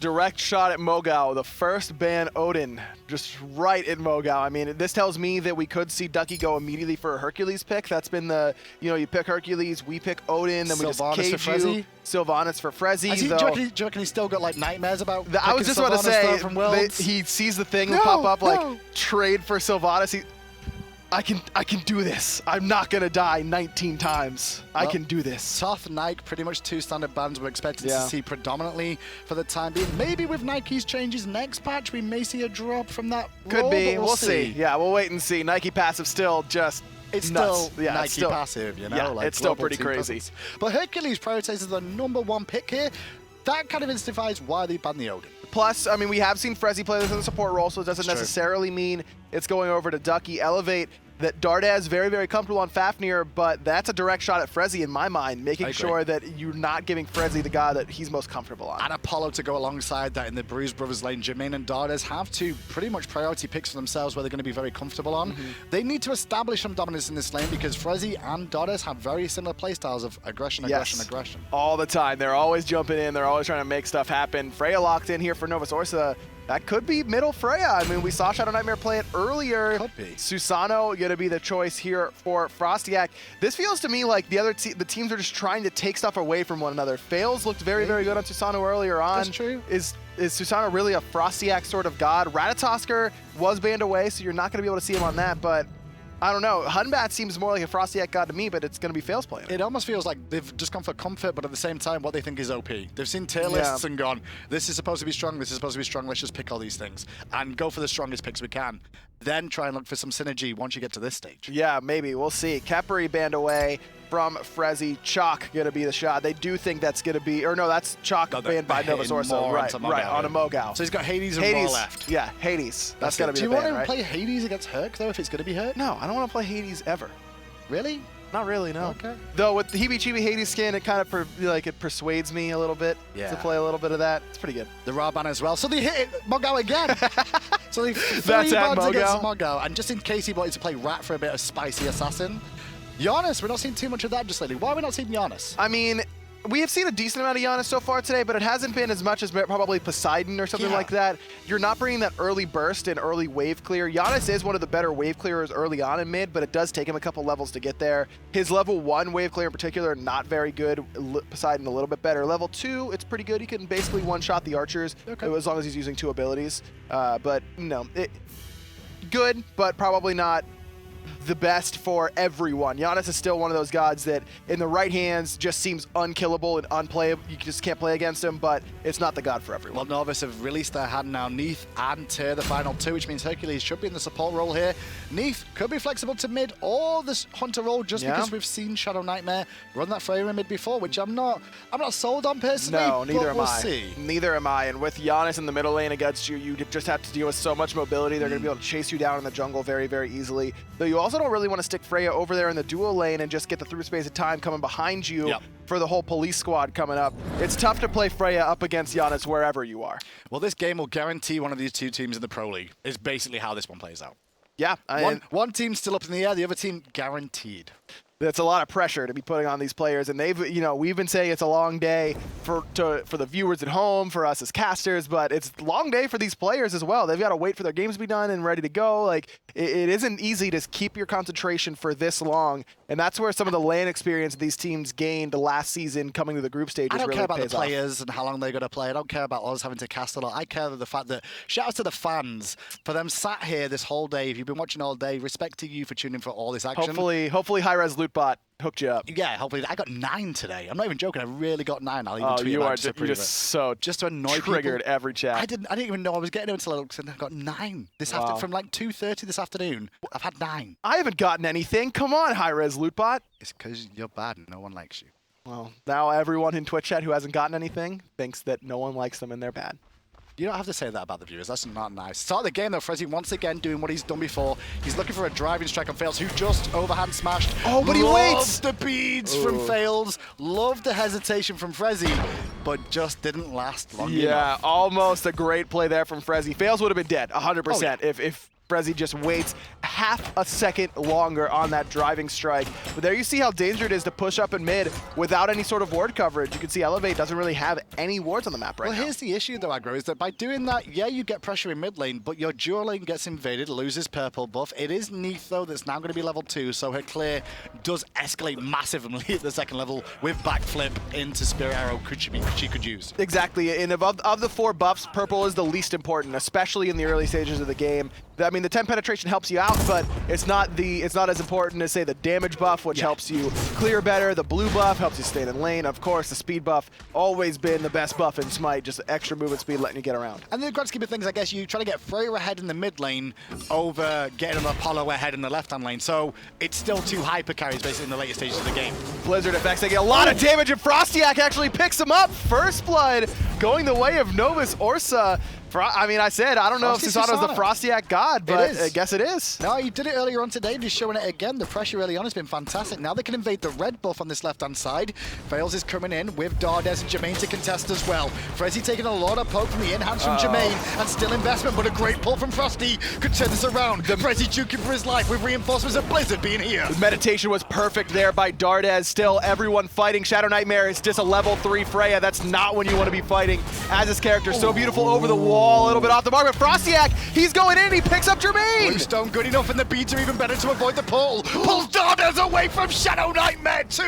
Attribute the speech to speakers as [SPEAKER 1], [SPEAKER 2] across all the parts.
[SPEAKER 1] Direct shot at Mogao, the first ban Odin, just right at Mogao. I mean, this tells me that we could see Ducky go immediately for a Hercules pick. That's been the, you pick Hercules, we pick Odin, then we just cage you. Sylvanas for Frezzy.
[SPEAKER 2] Do you reckon he's still got like nightmares about
[SPEAKER 1] I was just about to say, he sees the thing pop up like, trade for Sylvanas. I can do this. I'm not going to die 19 times. Well, I can do this.
[SPEAKER 2] Tough Nike, pretty much 2 standard bans we're expected to see predominantly for the time being. Maybe with Nike's changes next patch, we may see a drop from that
[SPEAKER 1] Could
[SPEAKER 2] role,
[SPEAKER 1] be. We'll see. Yeah, we'll wait and see. Nike passive still just
[SPEAKER 2] It's
[SPEAKER 1] nuts.
[SPEAKER 2] still Nike passive, you know?
[SPEAKER 1] Yeah,
[SPEAKER 2] like
[SPEAKER 1] it's still pretty crazy.
[SPEAKER 2] Puzzles. But Hercules prioritizes the #1 pick here. That kind of instifies why they banned the Odin.
[SPEAKER 1] Plus, I mean, we have seen Frezzy play this in the support role, so it doesn't necessarily mean it's going over to Ducky. Elevate that Dardaz very, very comfortable on Fafnir, but that's a direct shot at Frezzy in my mind, making sure that you're not giving Frezzy the guy that he's most comfortable on.
[SPEAKER 2] And Apollo to go alongside that in the Bruise Brothers lane. Jermaine and Dardaz have two pretty much priority picks for themselves where they're going to be very comfortable on. They need to establish some dominance in this lane because Frezzy and Dardaz have very similar playstyles of aggression, aggression.
[SPEAKER 1] All the time. They're always jumping in. They're always trying to make stuff happen. Freya locked in here for Novus Orsa. That could be middle Freya. I mean, we saw Shadow Nightmare play it earlier.
[SPEAKER 2] Could be.
[SPEAKER 1] Susano going to be the choice here for Frostiak. This feels to me like the teams are just trying to take stuff away from one another. Fails looked very, very good on Susano earlier on.
[SPEAKER 2] That's true.
[SPEAKER 1] Is Susano really a Frostiak sort of god? Ratatosker was banned away, so you're not going to be able to see him on that, but I don't know. Hunbat seems more like a Frostiak god to me, but it's going to be Fails playing.
[SPEAKER 2] It almost feels like they've just gone for comfort, but at the same time, what they think is OP. They've seen tier lists and gone, this is supposed to be strong, this is supposed to be strong, let's just pick all these things. And go for the strongest picks we can. Then try and look for some synergy once you get to this stage.
[SPEAKER 1] Yeah, maybe. We'll see. Khepri banned away from Frezzy. Chalk going to be the shot. They do think that's going to be, or no, that's Chalk banned by Novus Orsa. Right, on a Mogao.
[SPEAKER 2] So he's got Hades and Raw left.
[SPEAKER 1] Yeah, Hades. That's going to be
[SPEAKER 2] the
[SPEAKER 1] ban,
[SPEAKER 2] Do you want to play Hades against Herc, though, if it's going to be Herc?
[SPEAKER 1] No, I don't want to play Hades ever.
[SPEAKER 2] Really?
[SPEAKER 1] Not really, no.
[SPEAKER 2] Okay.
[SPEAKER 1] Though with the Heebie-Chibi Hades skin, it kind of it persuades me a little bit to play a little bit of that. It's pretty good.
[SPEAKER 2] The raw ban as well. So they hit it, Mogao again. So they
[SPEAKER 1] That's at
[SPEAKER 2] bans against Mogao. And just in case he wanted to play Rat for a bit of spicy assassin, Giannis, we're not seeing too much of that just lately. Why are we not seeing Giannis?
[SPEAKER 1] I mean, we have seen a decent amount of Giannis so far today, but it hasn't been as much as probably Poseidon or something like that. You're not bringing that early burst and early wave clear. Giannis is one of the better wave clearers early on in mid, but it does take him a couple levels to get there. His level 1 wave clear in particular, not very good. Poseidon a little bit better. Level 2, it's pretty good. He can basically one-shot the archers as long as he's using 2 abilities. But no, good, but probably not the best for everyone. Giannis is still one of those gods that in the right hands just seems unkillable and unplayable. You just can't play against him, but it's not the god for everyone.
[SPEAKER 2] Well, Novus have released their hand now. Neath and Tyr, the final 2, which means Hercules should be in the support role here. Neath could be flexible to mid or this Hunter role just because we've seen Shadow Nightmare run that Freya in mid before, which I'm not sold on personally.
[SPEAKER 1] No, neither am I.
[SPEAKER 2] See.
[SPEAKER 1] Neither am I. And with Giannis in the middle lane against you, you just have to deal with so much mobility. They're going to be able to chase you down in the jungle very, very easily. Though you also don't really want to stick Freya over there in the dual lane and just get the through space of time coming behind you for the whole police squad coming up. It's tough to play Freya up against Giannis wherever you are.
[SPEAKER 2] Well, this game will guarantee one of these 2 teams in the Pro League is basically how this one plays out.
[SPEAKER 1] Yeah.
[SPEAKER 2] One team's still up in the air, the other team guaranteed.
[SPEAKER 1] That's a lot of pressure to be putting on these players, and they've, we've been saying it's a long day for the viewers at home, for us as casters, but it's a long day for these players as well. They've got to wait for their games to be done and ready to go. Like, it isn't easy to keep your concentration for this long, and that's where some of the LAN experience these teams gained last season coming to the group stages really pays off.
[SPEAKER 2] I don't care about the players and how long they're going to play. I don't care about us having to cast a lot. I care about the fact that, shout out to the fans for them sat here this whole day. If you've been watching all day, respect to you for tuning in for all this action.
[SPEAKER 1] Hopefully high-res lootbot hooked you up.
[SPEAKER 2] Yeah, hopefully. I got 9 today. I'm not even joking. I really got 9. I'll even tweet about it.
[SPEAKER 1] You're just so
[SPEAKER 2] just to annoy
[SPEAKER 1] triggered
[SPEAKER 2] people.
[SPEAKER 1] every chat.
[SPEAKER 2] I didn't even know I was getting them until I looked and I got 9 this afternoon. From like 2:30 this afternoon. I've had 9.
[SPEAKER 1] I haven't gotten anything. Come on, high-res lootbot.
[SPEAKER 2] It's because you're bad and no one likes you.
[SPEAKER 1] Well, now everyone in Twitch chat who hasn't gotten anything thinks that no one likes them and they're bad.
[SPEAKER 2] You don't have to say that about the viewers. That's not nice. Start of the game, though. Frezzy once again doing what he's done before. He's looking for a driving strike on Fails, who just overhand smashed.
[SPEAKER 1] Oh, but he waits!
[SPEAKER 2] Loved the beads from Fails. Loved the hesitation from Frezzy, but just didn't last long enough.
[SPEAKER 1] Yeah, almost a great play there from Frezzy. Fails would have been dead, 100%. Frezzy just waits half a second longer on that driving strike. But there you see how dangerous it is to push up in mid without any sort of ward coverage. You can see Elevate doesn't really have any wards on the map right now.
[SPEAKER 2] Well, here's the issue though, Aggro, is that by doing that, yeah, you get pressure in mid lane, but your dual lane gets invaded, loses purple buff. It is Neith though that's now going to be level 2, so her clear does escalate massively at the second level with backflip into Spirit Arrow she could use.
[SPEAKER 1] Exactly, and of the 4 buffs, purple is the least important, especially in the early stages of the game. I mean, the 10 penetration helps you out, but it's not as important as, say, the damage buff, which helps you clear better. The blue buff helps you stay in lane. Of course, the speed buff, always been the best buff in Smite, just extra movement speed letting you get around.
[SPEAKER 2] And the grand scheme of things, I guess you try to get Freya ahead in the mid lane over getting an Apollo ahead in the left-hand lane, so it's still 2 hyper carries basically in the later stages of the game.
[SPEAKER 1] Blizzard effects, they get a lot of damage, and Frostiak actually picks him up. First blood going the way of Novus Orsa. I mean, I don't know if Susano's the Frostiak god, but I guess it is.
[SPEAKER 2] No, he did it earlier on today, just showing it again. The pressure early on has been fantastic. Now they can invade the red buff on this left-hand side. Fails is coming in with Dardes and Jermaine to contest as well. Frezzy taking a lot of poke from the in-hands from Jermaine, and still investment, but a great pull from Frosty. Could turn this around. Frezzy juking for his life with reinforcements of Blizzard being here.
[SPEAKER 1] The meditation was perfect there by Dardes. Still, everyone fighting. Shadow Nightmare is just a level 3 Freya. That's not when you want to be fighting as this character. So beautiful over the wall, a little bit off the mark. But Frostiak, he's going in, he picks up Jermaine!
[SPEAKER 2] Bluestone good enough, and the beats are even better to avoid the pull. Pulls Dardes away from Shadow Nightmare too!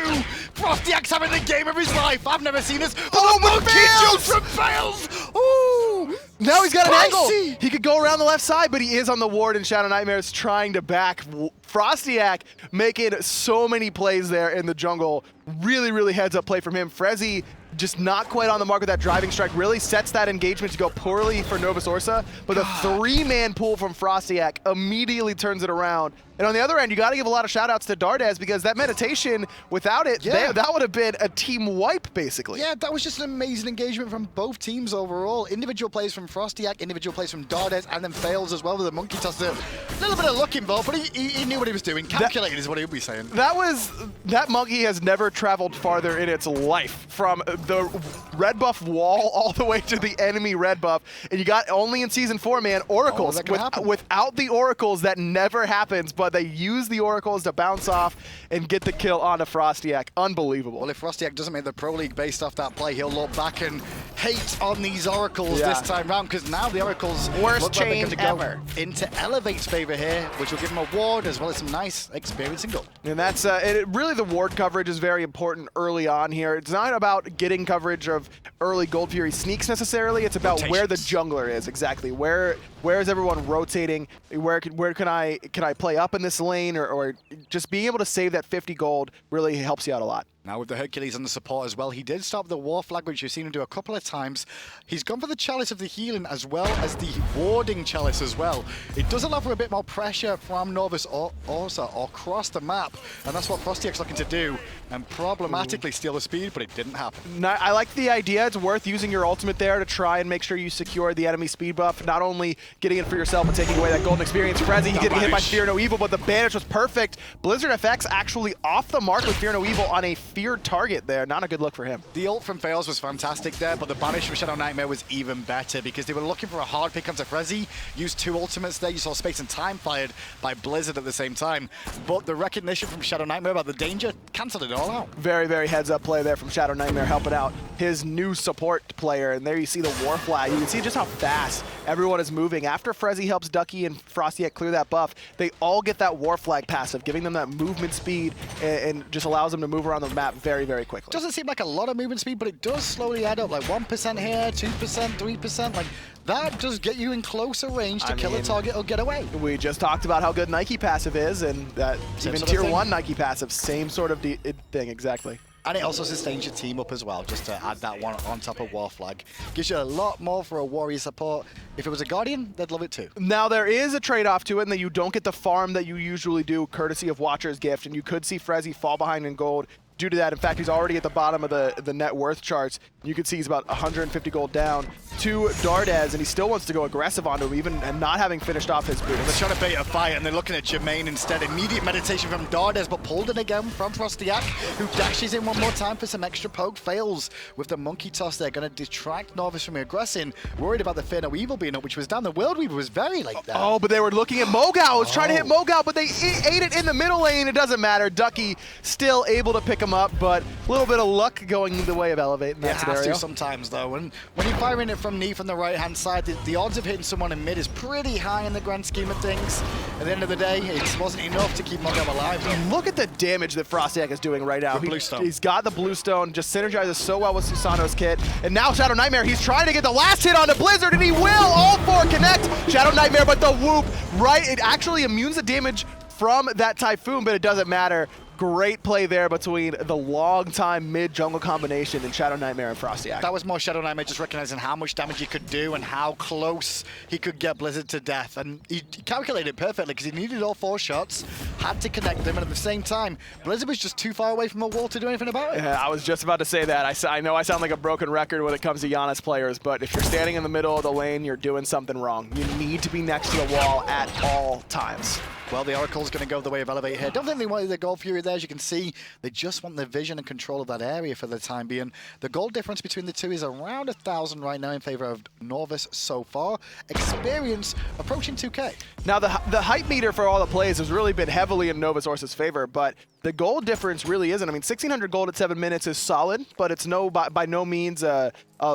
[SPEAKER 2] Frostiak's having the game of his life. I've never seen this.
[SPEAKER 1] Oh, but fails!
[SPEAKER 2] From fails! Ooh!
[SPEAKER 1] Now he's got an angle. He could go around the left side, but he is on the ward, and Shadow Nightmare is trying to back. Frostiak making so many plays there in the jungle. Really, really heads up play from him. Frezzy just not quite on the mark with that driving strike. Really sets that engagement to go poorly for Novus Orsa, but a 3-man pull from Frostiak immediately turns it around. And on the other end, you got to give a lot of shout-outs to Dardes, because that meditation, without it, that would have been a team wipe, basically.
[SPEAKER 2] Yeah, that was just an amazing engagement from both teams overall. Individual plays from Frostiak, individual plays from Dardes, and then fails as well with a monkey toss. A little bit of luck involved, but he knew what he was doing. Calculated is what he would be saying.
[SPEAKER 1] That monkey has never traveled farther in its life, from the red buff wall all the way to the enemy red buff. And you got only in Season 4, man, Oracles. Without the Oracles, that never happens, but they use the Oracles to bounce off and get the kill onto Frostiak. Unbelievable.
[SPEAKER 2] Well, if Frostiak doesn't make the Pro League based off that play, he'll look back and hate on these Oracles this time round, because now the Oracles
[SPEAKER 1] worst chain ever
[SPEAKER 2] into Elevate's favor here, which will give him a ward as well as some nice experience in gold.
[SPEAKER 1] And that's really the ward coverage is very important early on here. It's not about getting coverage of early Gold Fury sneaks necessarily. It's about where the jungler is exactly. Where is everyone rotating? Where can I play up in this lane, or just being able to save that 50 gold really helps you out a lot.
[SPEAKER 2] Now with the Hercules on the support as well, he did stop the War Flag, which you've seen him do a couple of times. He's gone for the Chalice of the Healing as well as the Warding Chalice as well. It does allow for a bit more pressure from Novus or Orsa across the map, and that's what Frostiak's looking to do, and problematically steal the speed, but it didn't happen.
[SPEAKER 1] No, I like the idea. It's worth using your ultimate there to try and make sure you secure the enemy speed buff, not only getting it for yourself, but taking away that golden experience. Frezzy, he getting hit by Fear No Evil, but the banish was perfect. Blizzard FX actually off the mark with Fear No Evil on a feared target there. Not a good look for him.
[SPEAKER 2] The ult from Fails was fantastic there, but the banish from Shadow Nightmare was even better, because they were looking for a hard pick onto Frezzy. Used 2 ultimates there. You saw Space and Time fired by Blizzard at the same time, but the recognition from Shadow Nightmare about the danger cancelled it all out.
[SPEAKER 1] Very, very heads-up play there from Shadow Nightmare, helping out his new support player. And there you see the War Flag. You can see just how fast everyone is moving. After Frezzy helps Ducky and Frostiak clear that buff, they all get that War Flag passive, giving them that movement speed and just allows them to move around the map very, very quickly.
[SPEAKER 2] Doesn't seem like a lot of movement speed, but it does slowly add up, like 1% here, 2%, 3%. Like, that does get you in closer range to kill a target or get away.
[SPEAKER 1] We just talked about how good Nike passive is, and that even Tier 1 Nike passive, same sort of thing, exactly.
[SPEAKER 2] And it also sustains your team up as well, just to add that one on top of War Flag. Gives you a lot more for a warrior support. If it was a Guardian, they'd love it too.
[SPEAKER 1] Now, there is a trade-off to it in that you don't get the farm that you usually do, courtesy of Watcher's Gift, and you could see Frezzy fall behind in gold due to that. In fact, he's already at the bottom of the net worth charts. You can see he's about 150 gold down to Dardes, and he still wants to go aggressive onto him, even and not having finished off his boost.
[SPEAKER 2] They're trying to bait a fight, and they're looking at Jermaine instead. Immediate meditation from Dardes, but pulled in again from Frostiak, who dashes in one more time for some extra poke. Fails with the monkey toss there, going to detract Novus from aggressing. Worried about the Fear No Evil being up, which was down. The World Weaver was very late there.
[SPEAKER 1] Oh, but they were looking at Mogal. Was trying to hit Mogal, but they ate it in the middle lane. It doesn't matter. Ducky still able to pick him up, but a little bit of luck going the way of Elevate in that scenario.
[SPEAKER 2] It has to sometimes, though. And when you're firing it from Neef on the right-hand side, the odds of hitting someone in mid is pretty high in the grand scheme of things. At the end of the day, it wasn't enough to keep Mogal alive.
[SPEAKER 1] Look at the damage that Frostiak is doing right now. He's got the blue stone, just synergizes so well with Susano's kit. And now Shadow Nightmare, he's trying to get the last hit onto Blizzard, and he will! All four connect! Shadow Nightmare, but the whoop, right? It actually immunes the damage from that Typhoon, but it doesn't matter. Great play there between the long-time mid-jungle combination and Shadow Nightmare and Frostiak.
[SPEAKER 2] That was more Shadow Nightmare just recognizing how much damage he could do and how close he could get Blizzard to death. And he calculated it perfectly because he needed all 4 shots, had to connect them, and at the same time, Blizzard was just too far away from a wall to do anything about it.
[SPEAKER 1] Yeah, I was just about to say that. I know I sound like a broken record when it comes to Giannis players, but if you're standing in the middle of the lane, you're doing something wrong. You need to be next to the wall at all times.
[SPEAKER 2] Well, the Oracle's going to go the way of Elevate here. Don't think they wanted the Gold Fury there, as you can see. They just want the vision and control of that area for the time being. The gold difference between the two is around 1,000 right now in favor of Novus so far. Experience approaching 2K. Now,
[SPEAKER 1] the hype meter for all the plays has really been heavily in Novus Orsa's favor, but the gold difference really isn't. I mean, 1,600 gold at 7 minutes is solid, but it's by no means a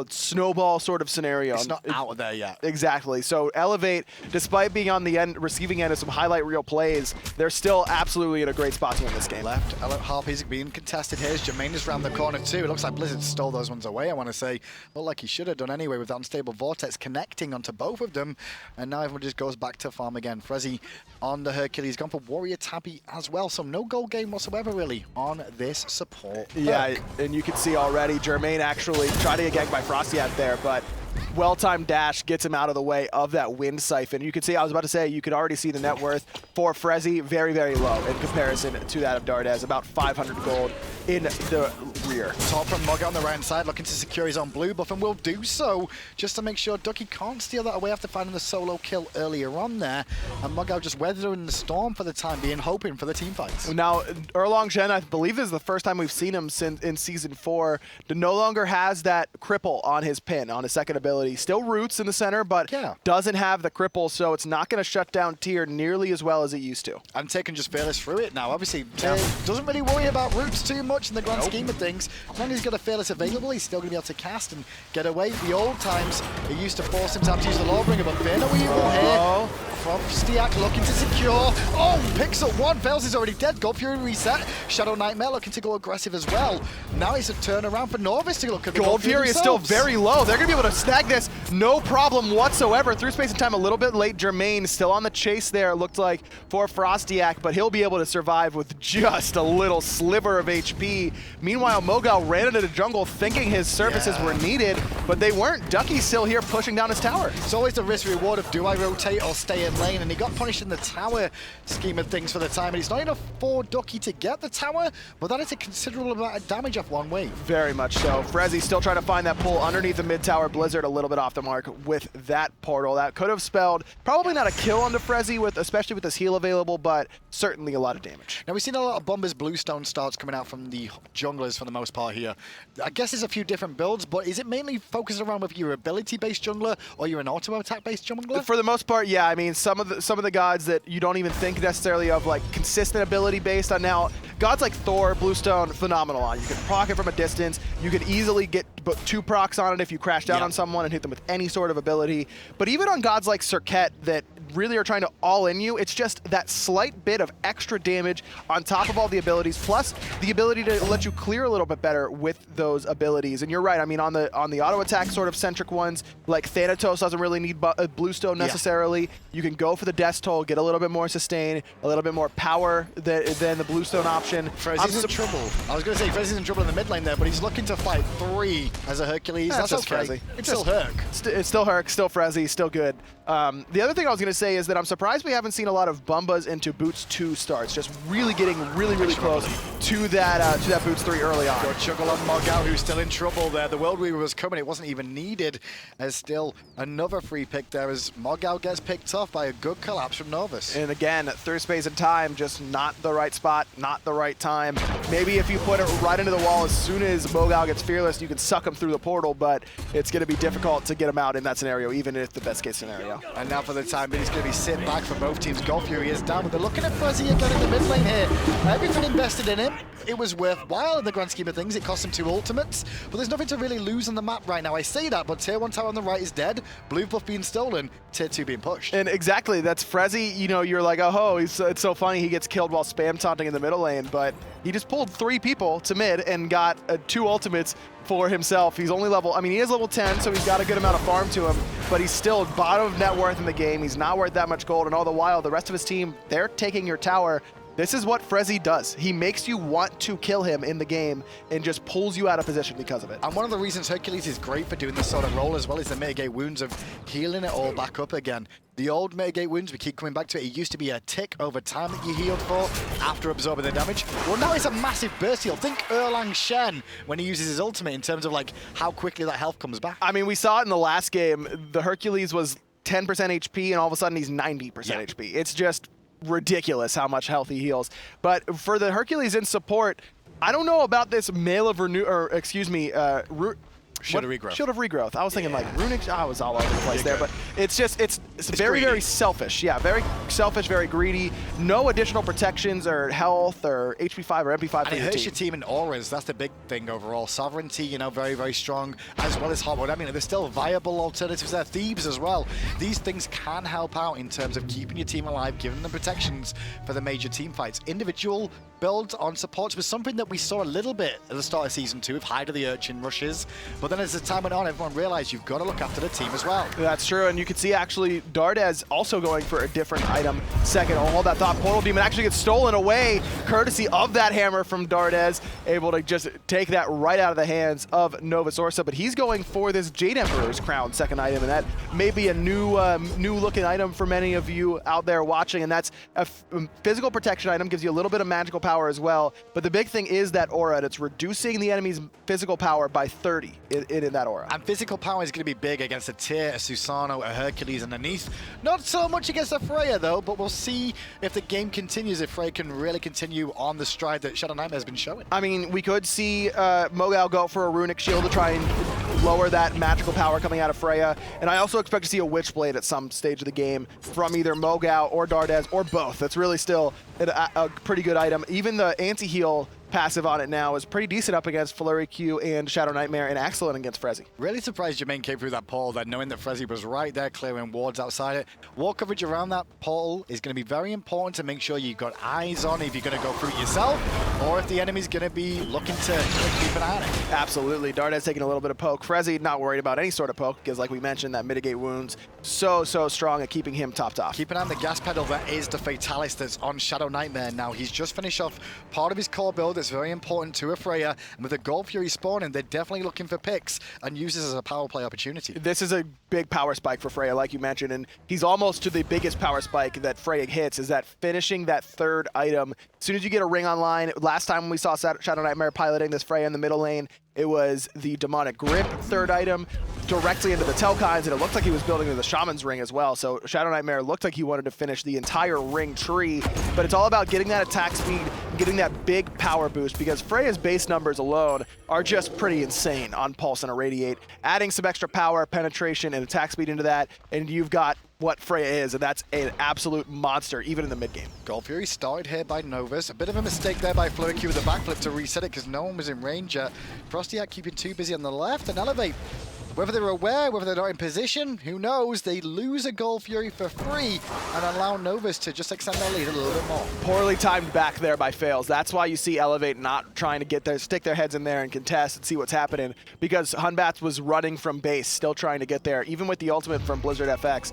[SPEAKER 1] snowball sort of scenario.
[SPEAKER 2] It's not out of there yet.
[SPEAKER 1] Exactly. So Elevate, despite being on the receiving end of some highlight reel plays, they're still absolutely in a great spot to win this game.
[SPEAKER 2] Left, Harpy's being contested here. Jermaine is around the corner too. It looks like Blizzard stole those ones away, I want to say. Looked like he should have done anyway with that unstable vortex connecting onto both of them. And now everyone just goes back to farm again. Frezzy on the Hercules, gone for Warrior Tabby as well. So no gold game whatsoever really on this support.
[SPEAKER 1] Yeah, and you can see already Jermaine actually tried to get ganked by Frostiak there, but well-timed dash gets him out of the way of that wind siphon. You can see, I was about to say, you could already see the net worth for Frezzy very, very low in comparison to that of Dardes, about 500 gold in the rear.
[SPEAKER 2] Top from Mugger on the right side, looking to secure his own blue buff, and will do so just to make sure Ducky can't steal that away after finding the solo kill earlier on there. And Mugger just weathering the storm for the time being, hoping for the team fights.
[SPEAKER 1] Now, Erlong Shen, I believe this is the first time we've seen him since in Season 4, no longer has that cripple on his pin, on his second ability. Still roots in the center, but doesn't have the cripple, so it's not going to shut down tier nearly as well as it used to.
[SPEAKER 2] And Taken just fearless through it now. Obviously, doesn't really worry about roots too much in the grand scheme of things. As long as he's got a fearless available, he's still going to be able to cast and get away. The old times, it used to force him to have to use the Lawbringer, but Fear No Evil here. From Stiak looking to secure. Oh, picks up one. Fails is already dead. Gold Fury reset. Shadow Nightmare looking to go aggressive as well. Now it's a turnaround for Novus to look at the
[SPEAKER 1] Gold Fury is still very low. They're going to be able to snag this no problem whatsoever. Through space and time a little bit late. Jermaine still on the chase there, it looked like, for Frostiak, but he'll be able to survive with just a little sliver of HP. Meanwhile, Mogal ran into the jungle thinking his services were needed, but they weren't. Ducky's still here pushing down his tower.
[SPEAKER 2] It's always the risk-reward of do I rotate or stay in lane, and he got punished in the tower scheme of things for the time, and it's not enough for Ducky to get the tower, but that is a considerable amount of damage off one wave.
[SPEAKER 1] Very much so. Frezzy still trying to find that pull underneath the mid tower. Blizzard a little bit off the mark with that portal. That could have spelled probably not a kill onto Frezzy, especially with this heal available, but certainly a lot of damage.
[SPEAKER 2] Now we've seen a lot of Bombers Bluestone starts coming out from the junglers for the most part here. I guess there's a few different builds, but is it mainly focused around with your ability-based jungler or you're an auto-attack-based jungler?
[SPEAKER 1] For the most part, yeah. I mean, some of the gods that you don't even think necessarily of, like consistent ability based on. Now, gods like Thor, Bluestone, phenomenal on. You can proc it from a distance. You can easily get 2 procs on it if you crash down on someone and hit them with any sort of ability. But even on gods like Serket that really are trying to all-in you, it's just that slight bit of extra damage on top of all the abilities, plus the ability to let you clear a little bit better with those abilities. And you're right, I mean, on the auto-attack sort of centric ones, like Thanatos doesn't really need Bluestone necessarily. You can go for the Death Toll, get a little bit more sustain, a little bit more power than the Bluestone option.
[SPEAKER 2] Frezzy's in trouble. I was going to say Frezzy's in trouble in the mid lane there, but he's looking to fight 3 as a Hercules. That's
[SPEAKER 1] just
[SPEAKER 2] okay.
[SPEAKER 1] Frezzy.
[SPEAKER 2] It's still Herc.
[SPEAKER 1] It's still Herc, still Frezzy, still good. The other thing I was going to say say is that I'm surprised we haven't seen a lot of Bumbas into Boots 2 starts, just really getting really close to that Boots 3 early on.
[SPEAKER 2] Got Juggle on Mogao, who's still in trouble there. The World Weaver was coming, it wasn't even needed. There's still another free pick there as Mogao gets picked off by a good collapse from Novus.
[SPEAKER 1] And again, through space and time, just not the right spot, not the right time. Maybe if you put it right into the wall as soon as Mogao gets fearless, you can suck him through the portal, but it's going to be difficult to get him out in that scenario, even if the best case scenario.
[SPEAKER 2] And now for the time being, it's going to be sit back for both teams. Golf Fury is down, but they're looking at Fuzzy again in the mid lane here. Everything invested in him, it was worthwhile in the grand scheme of things. It cost him 2 ultimates, but there's nothing to really lose on the map right now. I say that, but tier 1 tower on the right is dead, blue buff being stolen, tier 2 being pushed.
[SPEAKER 1] And exactly, that's Frezzy, you know, you're like, oh, it's so funny he gets killed while spam taunting in the middle lane, but he just pulled 3 people to mid and got 2 ultimates for himself. He's only level, I mean, he is level 10, so he's got a good amount of farm to him, but he's still bottom of net worth in the game. He's not worth that much gold, and all the while, the rest of his team, they're taking your tower. This is what Frezzy does. He makes you want to kill him in the game and just pulls you out of position because of it.
[SPEAKER 2] And one of the reasons Hercules is great for doing this sort of role as well is the mitigate wounds of healing it all back up again. The old mitigate wounds, we keep coming back to it. It used to be a tick over time that you healed for after absorbing the damage. Well, now it's a massive burst heal. Think Erlang Shen when he uses his ultimate in terms of like how quickly that health comes back.
[SPEAKER 1] I mean, we saw it in the last game. The Hercules was 10% HP and all of a sudden he's 90% HP. It's just ridiculous how much health he heals. But for the Hercules in support, I don't know about this Mail of Renew, or excuse me,
[SPEAKER 2] Shield of Regrowth.
[SPEAKER 1] Shield of Regrowth. I was thinking like Runic. I was all over the place there, but it's just, it's very,
[SPEAKER 2] greedy.
[SPEAKER 1] very selfish. Yeah, very selfish, very greedy. No additional protections or health or HP5 or MP5
[SPEAKER 2] And
[SPEAKER 1] for
[SPEAKER 2] it
[SPEAKER 1] your
[SPEAKER 2] hurts
[SPEAKER 1] team.
[SPEAKER 2] your team in auras. That's the big thing overall. Sovereignty, you know, very strong, as well as hot mode. I mean, there's still viable alternatives there. Thieves as well. These things can help out in terms of keeping your team alive, giving them protections for the major team fights. Individual builds on supports was something that we saw a little bit at the start of Season 2 with Hide of the Urchin rushes. But then as the time went on, everyone realized you've got to look after the team as well.
[SPEAKER 1] That's true, and you can see actually Dardez also going for a different item. Second, hold that thought, Portal Demon actually gets stolen away, courtesy of that hammer from Dardez, able to just take that right out of the hands of Novus Orsa, but he's going for this Jade Emperor's Crown second item, and that may be a new looking item for many of you out there watching, and that's a physical protection item, gives you a little bit of magical power as well, but the big thing is that aura, and it's reducing the enemy's physical power by 30 in that aura.
[SPEAKER 2] And physical power is going to be big against a Tyr, a Susano, a Hercules, and a Neith. Not so much against a Freya, though, but we'll see if the game continues, if Freya can really continue on the stride that Shadow Nightmare has been showing.
[SPEAKER 1] I mean, we could see Mogao go for a Runic Shield to try and lower that magical power coming out of Freya, and I also expect to see a Witchblade at some stage of the game from either Mogao or Dardez, or both. That's really still a pretty good item. Even the anti-heal passive on it now is pretty decent up against Flurry Q and Shadow Nightmare, and excellent against Frezzy.
[SPEAKER 2] Really surprised Jermaine came through that portal there, knowing that Frezzy was right there clearing wards outside it. Wall coverage around that portal is going to be very important to make sure you've got eyes on if you're going to go through it yourself, or if the enemy's going to be looking to keep an eye on it.
[SPEAKER 1] Absolutely. Dardez taking a little bit of poke. Frezzy not worried about any sort of poke, because like we mentioned, that mitigate wounds so strong at keeping him topped off.
[SPEAKER 2] Keep an eye on the gas pedal. That is the Fatalis that's on Shadow Nightmare now. He's just finished off part of his core build that's very important to a Freya, and with the Gold Fury spawning, they're definitely looking for picks and use this as a power play opportunity.
[SPEAKER 1] This is a big power spike for Freya, like you mentioned, and he's almost to the biggest power spike that Freya hits, is that finishing that third item. As soon as you get a ring online, last time when we saw Shadow Nightmare piloting this Freya in the middle lane, it was the Demonic Grip third item directly into the Telkines, and it looked like he was building the Shaman's Ring as well. So Shadow Nightmare looked like he wanted to finish the entire ring tree, but it's all about getting that attack speed, getting that big power boost, because Freya's base numbers alone are just pretty insane on Pulse and Irradiate. Adding some extra power, penetration, and attack speed into that, and you've got what Freya is, and that's an absolute monster, even in the mid-game.
[SPEAKER 2] Gold Fury started here by Novus. A bit of a mistake there by Flurry Q with the backflip to reset it because no one was in range. Frostiak keeping too busy on the left, and Elevate. Whether they're aware, whether they're not in position, who knows? They lose a Gold Fury for free and allow Novus to just extend their lead a little bit more.
[SPEAKER 1] Poorly timed back there by Fails. That's why you see Elevate not trying to stick their heads in there and contest and see what's happening, because Hunbats was running from base, still trying to get there. Even with the ultimate from Blizzard FX,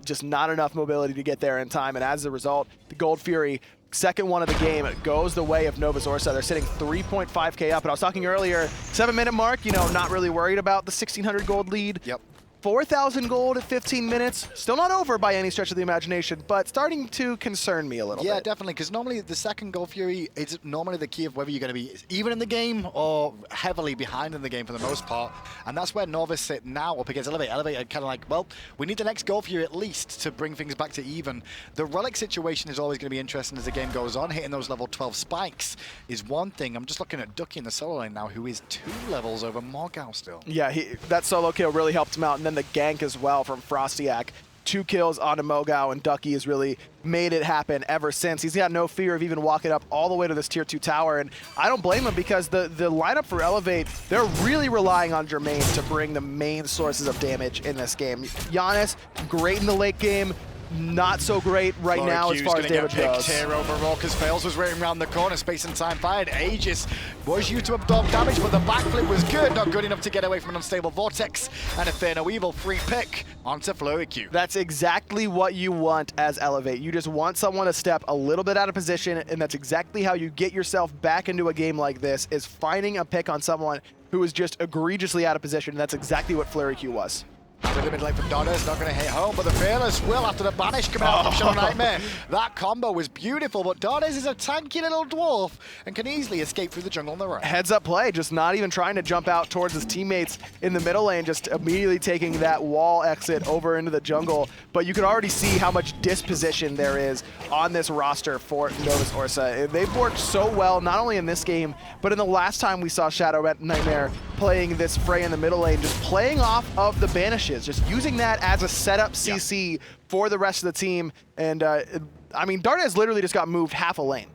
[SPEAKER 1] just not enough mobility to get there in time, and as a result, the Gold Fury, second one of the game, goes the way of Novus Orsa. They're sitting 3.5k up, and I was talking earlier, 7-minute mark, you know, not really worried about the 1,600 gold lead.
[SPEAKER 2] Yep.
[SPEAKER 1] 4,000 gold at 15 minutes. Still not over by any stretch of the imagination, but starting to concern me a little bit.
[SPEAKER 2] Yeah, definitely, because normally the second Gold Fury is normally the key of whether you're going to be even in the game or heavily behind in the game for the most part. And that's where Novus sit now up against Elevate. Elevate are kind of like, well, we need the next Gold Fury at least to bring things back to even. The Relic situation is always going to be interesting as the game goes on. Hitting those level 12 spikes is one thing. I'm just looking at Ducky in the solo lane now, who is 2 levels over Morgau still.
[SPEAKER 1] Yeah, that solo kill really helped him out, and then the gank as well from Frostiak. 2 kills onto Mogao, and Ducky has really made it happen ever since. He's got no fear of even walking up all the way to this tier 2 tower, and I don't blame him because the lineup for Elevate, they're really relying on Jermaine to bring the main sources of damage in this game. Giannis, great in the late game. Not so great right now as far as damage goes.
[SPEAKER 2] Here overall, because Fails was waiting around the corner, space and time fired. Aegis was used to absorb damage, but the backflip was good. Not good enough to get away from an unstable Vortex. And Inferno Evil, free pick onto Flurry Q.
[SPEAKER 1] That's exactly what you want as Elevate. You just want someone to step a little bit out of position, and that's exactly how you get yourself back into a game like this, is finding a pick on someone who is just egregiously out of position, and that's exactly what Flurry Q was.
[SPEAKER 2] A little bit late from Donna, not going to hit home, but the Fearless will after the banish coming out from Shadow Nightmare. That combo was beautiful, but Donis is a tanky little dwarf and can easily escape through the jungle on the right.
[SPEAKER 1] Heads up play, just not even trying to jump out towards his teammates in the middle lane, just immediately taking that wall exit over into the jungle. But you can already see how much disposition there is on this roster for Novus Orsa. They've worked so well, not only in this game, but in the last time we saw Shadow Nightmare playing this fray in the middle lane, just playing off of the banishes, just using that as a setup CC for the rest of the team. And I mean, Darnez literally just got moved half a lane.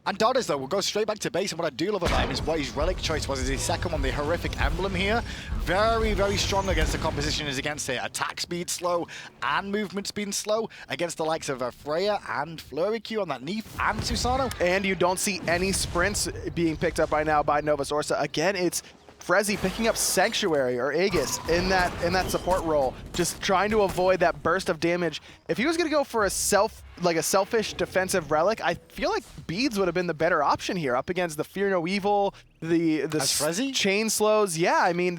[SPEAKER 2] And Darnez, though, will go straight back to base, and what I do love about him is what his relic choice was. Is his second one, the horrific emblem here. Very, very strong against the composition is against it. Attack speed slow and movement speed slow against the likes of Freya and Flurry Q on that Neef and Susano.
[SPEAKER 1] And you don't see any sprints being picked up right now by Novus Orsa. Again, it's Frezzy picking up Sanctuary or Aegis in that support role, just trying to avoid that burst of damage. If he was going to go for a selfish defensive relic, I feel like Beads would have been the better option here up against the Fear No Evil, the chain slows. Yeah, I mean,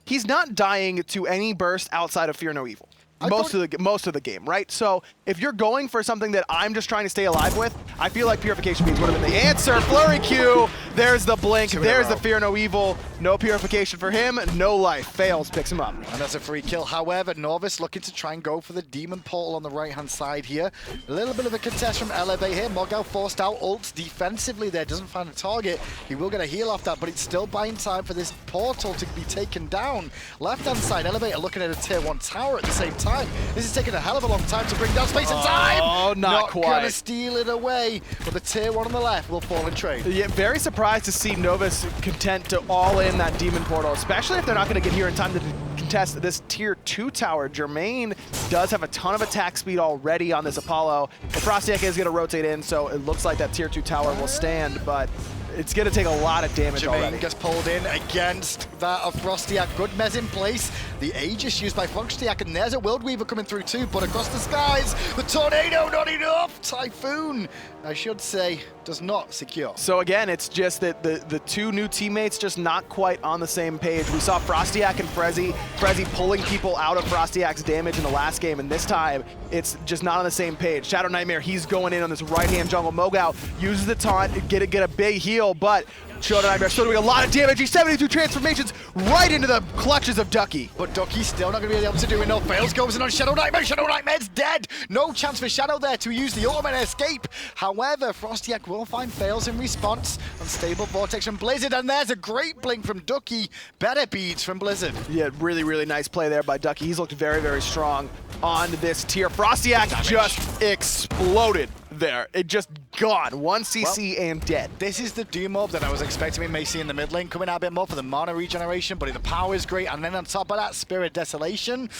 [SPEAKER 1] he's not dying to any burst outside of Fear No Evil. Most of the game, right? So if you're going for something that I'm just trying to stay alive with, I feel like Purification Beads would have been the answer. Flurry Q, there's the blink, there's the Fear No Evil. No Purification for him, no life. Fails, picks him up.
[SPEAKER 2] And that's a free kill. However, Novus looking to try and go for the Demon Portal on the right-hand side here. A little bit of a contest from Elevate here. Morgau forced out ults defensively there, doesn't find a target. He will get a heal off that, but it's still buying time for this portal to be taken down. Left-hand side, Elevate are looking at a tier 1 tower at the same time. This is taking a hell of a long time to bring down space and time.
[SPEAKER 1] Oh, not quite.
[SPEAKER 2] Not gonna steal it away, but the tier 1 on the left will fall in trade.
[SPEAKER 1] Yeah, very surprised to see Novus content to all in that Demon Portal, especially if they're not going to get here in time to contest this tier 2 tower. Jermaine does have a ton of attack speed already on this Apollo. The Frostiak is going to rotate in, so it looks like that tier 2 tower will stand, but it's going to take a lot of damage already.
[SPEAKER 2] Jermaine gets pulled in against that of Frostiak. Good mez in place. The Aegis used by Frostiak, and there's a World Weaver coming through too, but across the skies, the Tornado, not enough. Typhoon, I should say, does not secure.
[SPEAKER 1] So again, it's just that the two new teammates just not quite on the same page. We saw Frostiak and Frezzy pulling people out of Frostiak's damage in the last game, and this time it's just not on the same page. Shadow Nightmare, he's going in on this right-hand jungle. Mogao uses the taunt, get a big heal, but Shadow Nightmare still doing a lot of damage. He's 72 transformations right into the clutches of Ducky.
[SPEAKER 2] But Ducky's still not going to be able to do enough. Fails goes in on Shadow Nightmare. Shadow Nightmare's dead. No chance for Shadow there to use the ultimate escape. However, Frostiak will find Fails in response. Unstable Vortex from Blizzard, and there's a great blink from Ducky. Better beats from Blizzard.
[SPEAKER 1] Yeah, really, really nice play there by Ducky. He's looked very, very strong on this tier. Frostiak just exploded there. It just gone. 1 CC and dead.
[SPEAKER 2] This is the Doom Orb that I was expecting we may see in the mid lane, coming out a bit more for the mana regeneration, but the power is great, and then on top of that, Spirit Desolation.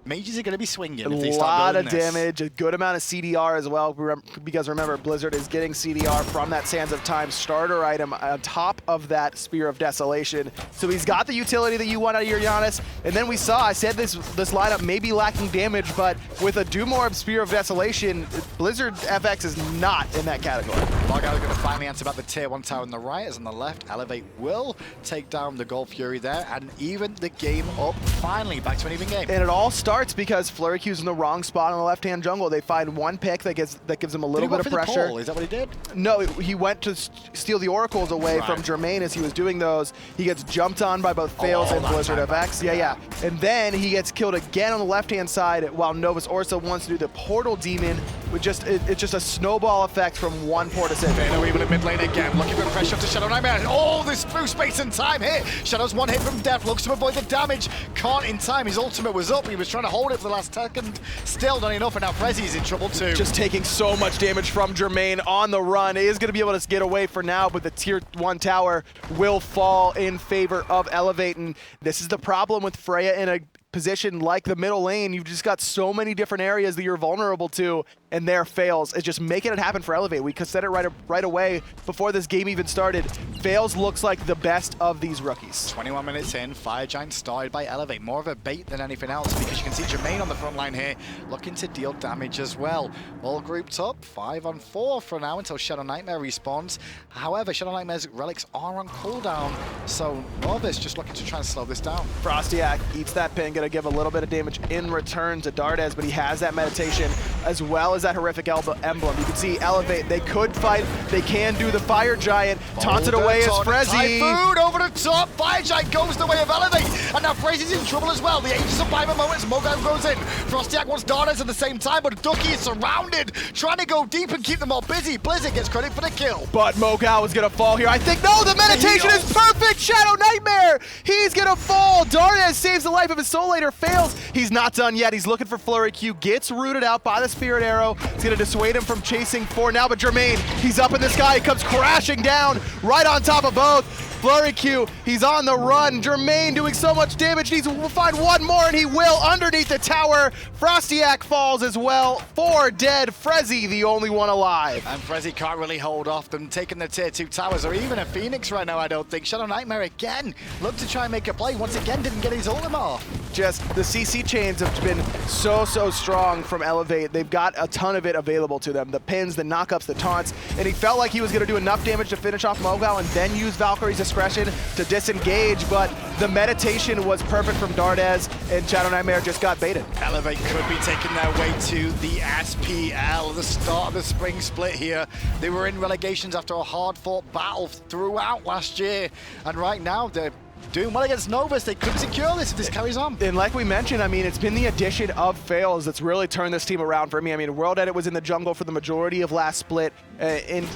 [SPEAKER 2] Mages are going to be swinging if they start building this.
[SPEAKER 1] A lot of damage, a good amount of CDR as well, because remember, Blizzard is getting CDR from that Sands of Time starter item on top of that Spear of Desolation. So he's got the utility that you want out of your Giannis, and then we saw, I said this lineup may be lacking damage, but with a Doom Orb Spear of Desolation, Blizzard FX is not in that category.
[SPEAKER 2] Mogao is going to finally answer back the tier 1 tower on the right, as on the left, Elevate will take down the Gold Fury there and even the game up finally, back to an even game.
[SPEAKER 1] And it all starts because Flurry Q's in the wrong spot on the left-hand jungle. They find one pick that gives them a little bit of pressure.
[SPEAKER 2] Is that what he did?
[SPEAKER 1] No, he went to steal the oracles away from Jermaine as he was doing those. He gets jumped on by both Fails and Blizzard FX. Yeah. And then he gets killed again on the left-hand side while Novus Orsa wants to do the portal demon with it's just a snowball effect from one port assist.
[SPEAKER 2] Vayner even in mid lane again, looking for pressure to Shadow Nightmare. Oh, this through space and time hit. Shadow's one hit from death, looks to avoid the damage. Can't in time, his ultimate was up. He was trying to hold it for the last second. Still not enough, and now Frezzy's in trouble too.
[SPEAKER 1] Just taking so much damage from Jermaine on the run. He is going to be able to get away for now, but the tier 1 tower will fall in favor of Elevate. And this is the problem with Freya in a position like the middle lane. You've just got so many different areas that you're vulnerable to, and there Fails is just making it happen for Elevate. We said it right away before this game even started. Fails looks like the best of these rookies.
[SPEAKER 2] 21 minutes in, Fire Giant started by Elevate. More of a bait than anything else, because you can see Jermaine on the front line here looking to deal damage as well. All grouped up, 5 on 4 for now until Shadow Nightmare respawns. However, Shadow Nightmare's relics are on cooldown, so Novus just looking to try and slow this down.
[SPEAKER 1] Frostiak eats that pin, gonna give a little bit of damage in return to Dardes, but he has that meditation as well as that horrific emblem. You can see Elevate, they could fight, they can do the Fire Giant, taunted away as Frezzy.
[SPEAKER 2] Typhoon over the top, Fire Giant goes the way of Elevate, and now Frezzy's in trouble as well. The Aegis of Survivor moments, Mogao goes in. Frostiak wants Dardes at the same time, but Ducky is surrounded, trying to go deep and keep them all busy. Blizzard gets credit for the kill.
[SPEAKER 1] But Mogao is gonna fall here. I think, no, the meditation is perfect! Shadow Nightmare, he's gonna fall. Dardes saves the life of his Soul Later, Fails. He's not done yet. He's looking for Flurry Q, gets rooted out by the Spirit Arrow. It's gonna dissuade him from chasing 4 now, but Jermaine, he's up in the sky. He comes crashing down right on top of both. Flurry Q, he's on the run. Jermaine doing so much damage, needs to find one more, and he will underneath the tower. Frostiak falls as well. 4 dead. Frezzy, the only one alive.
[SPEAKER 2] And Frezzy can't really hold off them taking the tier 2 towers, or even a Phoenix right now, I don't think. Shadow Nightmare again, looked to try and make a play. Once again, didn't get his ultimate off.
[SPEAKER 1] Just the CC chains have been so strong from Elevate. They've got a ton of it available to them. The pins, the knockups, the taunts, and he felt like he was going to do enough damage to finish off Mogao and then use Valkyrie's discretion to disengage, but the meditation was perfect from Dardes, and Shadow Nightmare just got baited.
[SPEAKER 2] Elevate could be taking their way to the SPL, the start of the spring split here. They were in relegations after a hard-fought battle throughout last year, and right now they're doing well against Novus. They could secure this if this carries on.
[SPEAKER 1] And like we mentioned, I mean, it's been the addition of Fails that's really turned this team around for me. I mean, World Edit was in the jungle for the majority of last split, and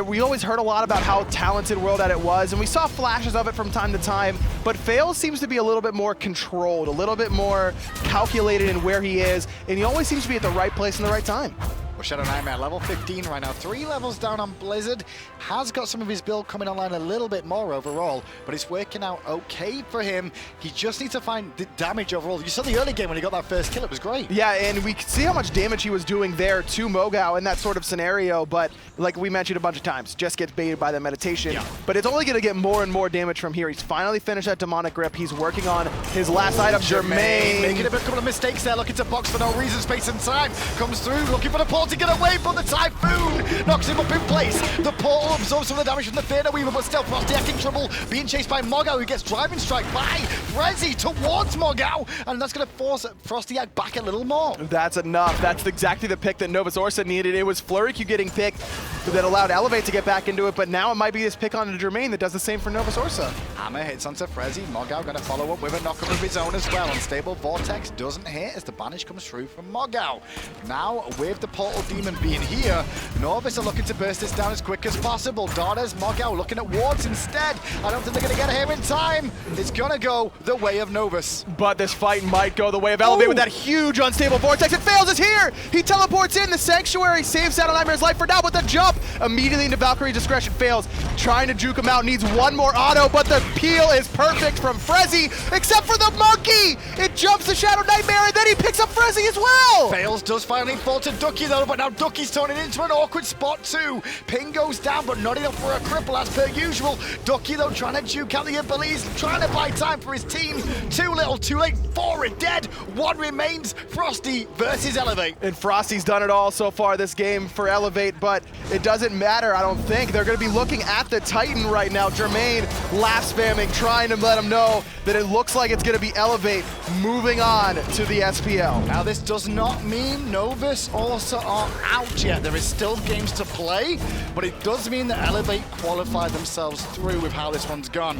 [SPEAKER 1] we always heard a lot about how talented World Edit was, and we saw flashes of it from time to time, but Fails seems to be a little bit more controlled, a little bit more calculated in where he is, and he always seems to be at the right place in the right time.
[SPEAKER 2] Well, Shadow Nightmare, level 15 right now, 3 levels down on Blizzard. Has got some of his build coming online a little bit more overall, but it's working out okay for him. He just needs to find the damage overall. You saw the early game when he got that first kill, it was great.
[SPEAKER 1] Yeah, and we could see how much damage he was doing there to Mogao in that sort of scenario, but like we mentioned a bunch of times, just gets baited by the meditation. Yeah. But it's only going to get more and more damage from here. He's finally finished that demonic grip. He's working on his last item, Jermaine.
[SPEAKER 2] Making a couple of mistakes there, looking to box for no reason, space and time. Comes through, looking for the portal to get away, but the Typhoon knocks him up in place. The portal absorbs some of the damage from the Theater Weaver, but still Frostiak in trouble, being chased by Mogao, who gets driving strike by Frezzy towards Mogao, and that's going to force Frostiak back a little more.
[SPEAKER 1] That's enough. That's exactly the pick that Novus Orsa needed. It was Flurry Q getting picked that allowed Elevate to get back into it, but now it might be this pick on Jermaine that does the same for Novus Orsa.
[SPEAKER 2] Hammer hits onto Frezzy. Mogao going to follow up with a knockup of his own as well. Unstable Vortex doesn't hit as the banish comes through from Mogao. Now, with the Portal Demon being here, Novus are looking to burst this down as quick as possible. Dardes, Mogao looking at wards instead. I don't think they're going to get here in time. It's going to go the way of Novus.
[SPEAKER 1] But this fight might go the way of Elevate with that huge unstable Vortex. It fails, it's here! He teleports in, the Sanctuary saves Shadow Nightmare's life for now, but the jump immediately into Valkyrie's discretion fails. Trying to juke him out, needs one more auto, but the peel is perfect from Frezzy, except for the monkey! It jumps to Shadow Nightmare, and then he picks up Frezzy as well!
[SPEAKER 2] Fails, does finally fall to Ducky though, but now Ducky's turning into an awkward spot too. Ping goes down, but not enough for a cripple as per usual. Ducky though trying to juke out the abilities, trying to buy time for his team. Too little, too late, 4 are dead. 1 remains, Frosty versus Elevate.
[SPEAKER 1] And Frosty's done it all so far this game for Elevate, but it doesn't matter, I don't think. They're gonna be looking at the Titan right now. Jermaine laugh spamming, trying to let him know that it looks like it's gonna be Elevate moving on to the SPL.
[SPEAKER 2] Now this does not mean Novus also are out yet. There is still games to play, but it does mean that Elevate qualified themselves through with how this one's gone.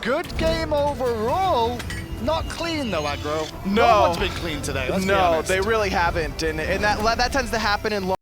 [SPEAKER 2] Good game overall. Not clean though, Aggro. No one's been clean today, let's be honest.
[SPEAKER 1] They really haven't, and that tends to happen in